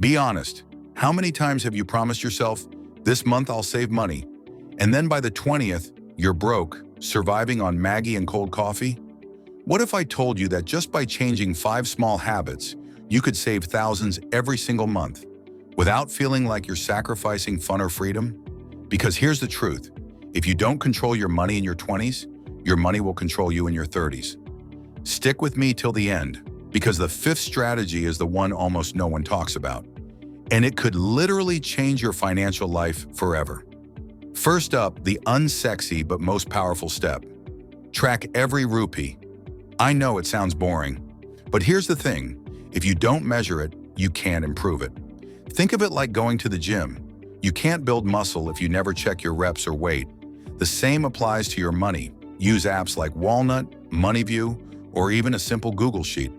Be honest. How many times have you promised yourself, this month I'll save money, and then by the 20th, you're broke, surviving on Maggie and cold coffee? What if I told you that just by changing 5 small habits, you could save thousands every single month, without feeling like you're sacrificing fun or freedom? Because here's the truth. If you don't control your money in your 20s, your money will control you in your 30s. Stick with me till the end, because the 5th strategy is the one almost no one talks about, and it could literally change your financial life forever. First up, the unsexy but most powerful step. Track every rupee. I know it sounds boring, but here's the thing. If you don't measure it, you can't improve it. Think of it like going to the gym. You can't build muscle if you never check your reps or weight. The same applies to your money. Use apps like Walnut, MoneyView, or even a simple Google Sheet.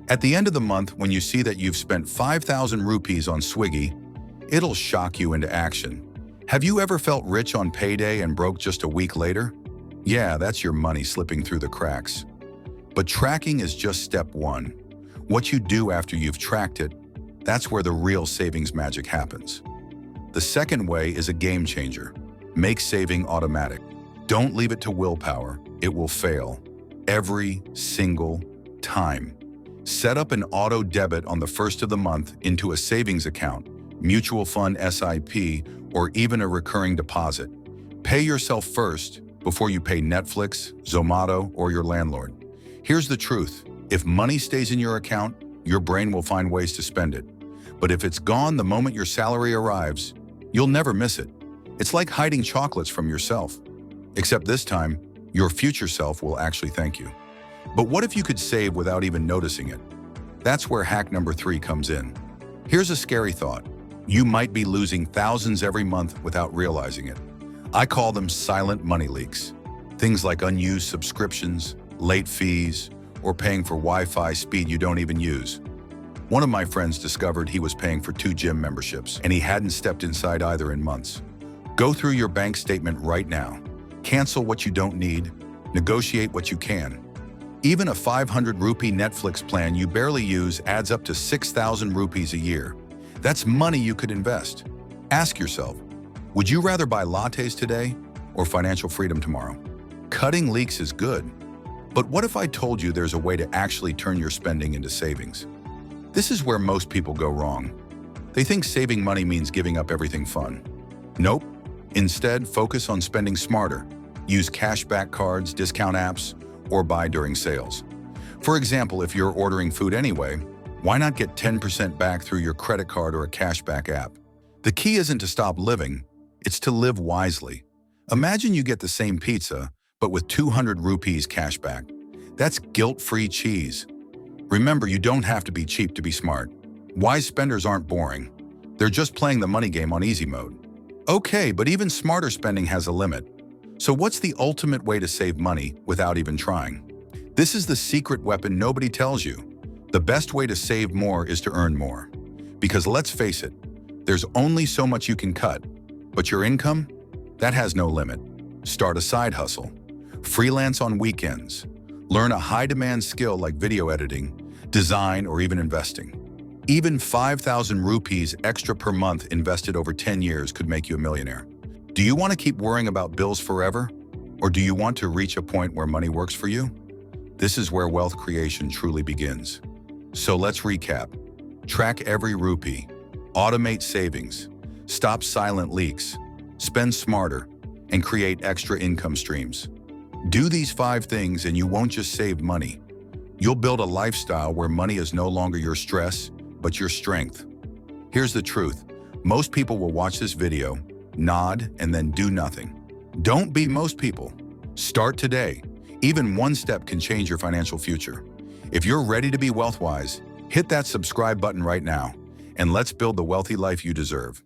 At the end of the month, when you see that you've spent 5,000 rupees on Swiggy, it'll shock you into action. Have you ever felt rich on payday and broke just a week later? Yeah, that's your money slipping through the cracks. But tracking is just step 1. What you do after you've tracked it, that's where the real savings magic happens. The second way is a game changer. Make saving automatic. Don't leave it to willpower. It will fail. Every single time. Set up an auto debit on the 1st of the month into a savings account, mutual fund SIP, or even a recurring deposit. Pay yourself first before you pay Netflix, Zomato, or your landlord. Here's the truth. If money stays in your account, your brain will find ways to spend it. But if it's gone the moment your salary arrives, you'll never miss it. It's like hiding chocolates from yourself. Except this time, your future self will actually thank you. But what if you could save without even noticing it? That's where hack number 3 comes in. Here's a scary thought. You might be losing thousands every month without realizing it. I call them silent money leaks. Things like unused subscriptions, late fees, or paying for Wi-Fi speed you don't even use. One of my friends discovered he was paying for 2 gym memberships, and he hadn't stepped inside either in months. Go through your bank statement right now. Cancel what you don't need. Negotiate what you can. Even a 500 rupee Netflix plan you barely use adds up to 6,000 rupees a year. That's money you could invest. Ask yourself, would you rather buy lattes today or financial freedom tomorrow? Cutting leaks is good. But what if I told you there's a way to actually turn your spending into savings? This is where most people go wrong. They think saving money means giving up everything fun. Nope. Instead, focus on spending smarter. Use cashback cards, discount apps, or buy during sales. For example, if you're ordering food anyway, why not get 10% back through your credit card or a cashback app? The key isn't to stop living, it's to live wisely. Imagine you get the same pizza, but with 200 rupees cashback. That's guilt-free cheese. Remember, you don't have to be cheap to be smart. Wise spenders aren't boring. They're just playing the money game on easy mode. Okay, but even smarter spending has a limit. So what's the ultimate way to save money without even trying? This is the secret weapon nobody tells you. The best way to save more is to earn more. Because let's face it, there's only so much you can cut, but your income, that has no limit. Start a side hustle. Freelance on weekends. Learn a high-demand skill like video editing, design, or even investing. Even 5,000 rupees extra per month invested over 10 years could make you a millionaire. Do you want to keep worrying about bills forever? Or do you want to reach a point where money works for you? This is where wealth creation truly begins. So let's recap. Track every rupee. Automate savings. Stop silent leaks. Spend smarter. And create extra income streams. Do these 5 things and you won't just save money. You'll build a lifestyle where money is no longer your stress, but your strength. Here's the truth. Most people will watch this video, nod, and then do nothing. Don't be most people. Start today. Even one step can change your financial future. If you're ready to be WealthWise, hit that subscribe button right now, and let's build the wealthy life you deserve.